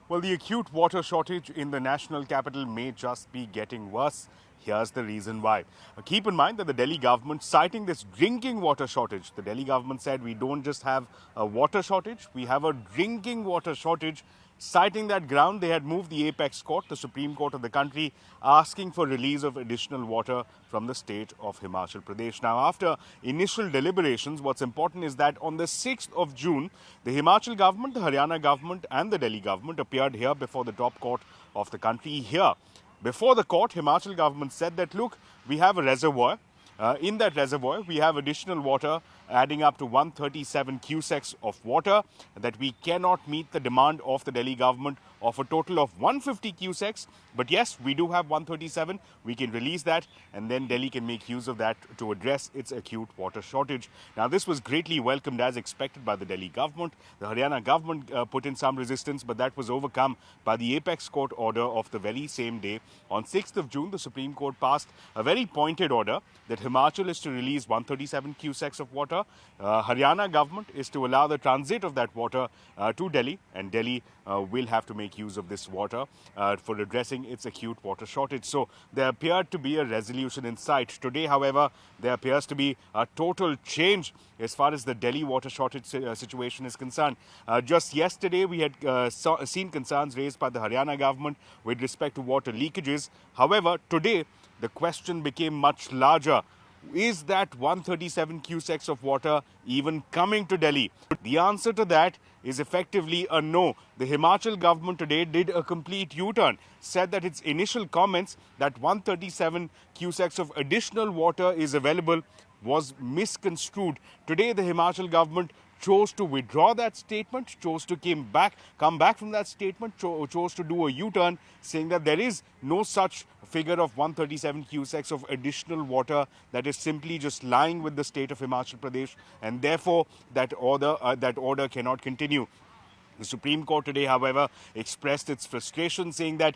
Well, the acute water shortage in the national capital may just be getting worse. Here's the reason why. Keep in mind that the Delhi government, citing this drinking water shortage, the Delhi government said we don't just have a water shortage, we have a drinking water shortage. Citing that ground, they had moved the apex court, the Supreme Court of the country, asking for release of additional water from the state of Himachal Pradesh. Now, after initial deliberations, what's important is that on the 6th of June, the Himachal government, the Haryana government and the Delhi government appeared here before the top court of the country here. Before the court, Himachal government said that, look, we have a reservoir. In that reservoir, we have additional water adding up to 137 CUSECs of water that we cannot meet the demand of the Delhi government of a total of 150 CUSECs. But yes, we do have 137. We can release that and then Delhi can make use of that to address its acute water shortage. Now, this was greatly welcomed as expected by the Delhi government. The Haryana government put in some resistance, but that was overcome by the apex court order of the very same day. On 6th of June, the Supreme Court passed a very pointed order that Himachal is to release 137 CUSECs of water. Haryana government is to allow the transit of that water to Delhi, and Delhi will have to make use of this water for addressing its acute water shortage. So there appeared to be a resolution in sight. Today, however, there appears to be a total change as far as the Delhi water shortage situation is concerned. Just yesterday, we had seen concerns raised by the Haryana government with respect to water leakages. However, today, the question became much larger. Is that 137 CUSECs of water even coming to Delhi? The answer to that is effectively a no. The Himachal government today did a complete U-turn, said that its initial comments that 137 CUSECs of additional water is available was misconstrued. Today, the Himachal government chose to withdraw that statement, chose to come back from that statement, chose to do a U-turn, saying that there is no such figure of 137 CUSECs of additional water that is simply just lying with the state of Himachal Pradesh, and therefore that order cannot continue. The Supreme Court today, however, expressed its frustration, saying that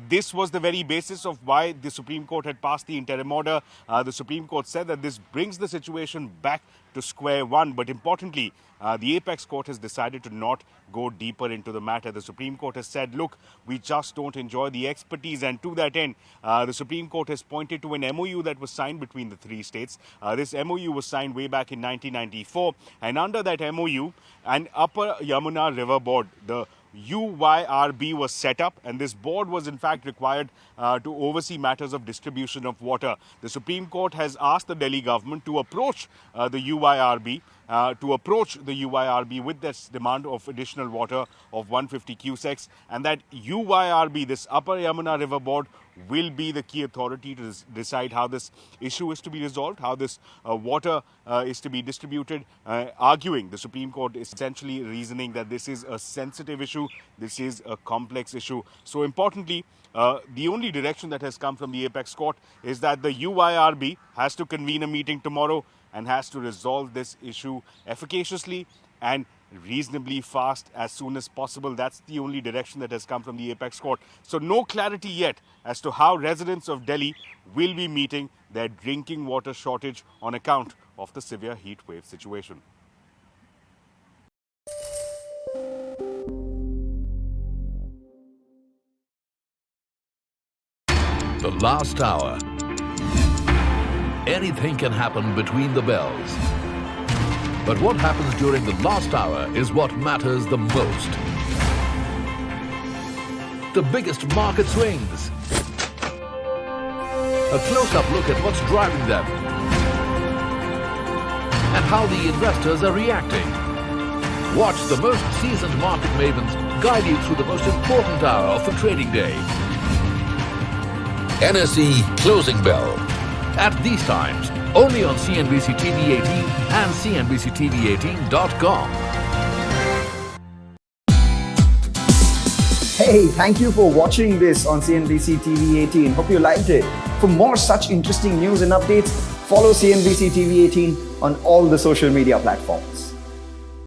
this was the very basis of why the Supreme Court had passed the interim order. The Supreme Court said that this brings the situation back to square one. But importantly, the apex court has decided to not go deeper into the matter. The Supreme Court has said, look, we just don't enjoy the expertise. And to that end, the Supreme Court has pointed to an MOU that was signed between the three states. This MOU was signed way back in 1994. And under that MOU, an Upper Yamuna River Board, the UYRB, was set up, and this board was in fact required to oversee matters of distribution of water. The Supreme Court has asked the Delhi government to approach the UYRB with this demand of additional water of 150 CUSECs, and that UYRB, this Upper Yamuna River Board, will be the key authority to decide how this issue is to be resolved, how this water is to be distributed. Arguing, the Supreme Court is essentially reasoning that this is a sensitive issue, this is a complex issue. So importantly, the only direction that has come from the apex court is that the UYRB has to convene a meeting tomorrow and has to resolve this issue efficaciously and reasonably fast as soon as possible. That's the only direction that has come from the apex court. So no clarity yet as to how residents of Delhi will be meeting their drinking water shortage on account of the severe heat wave situation. The last hour. Anything can happen between the bells. But what happens during the last hour is what matters the most. The biggest market swings. A close-up look at what's driving them. And how the investors are reacting. Watch the most seasoned market mavens guide you through the most important hour of the trading day. NSE Closing Bell. At these times, only on CNBC-TV18 and CNBC-TV18.com. Hey, thank you for watching this on CNBC-TV18. Hope you liked it. For more such interesting news and updates, follow CNBC-TV18 on all the social media platforms.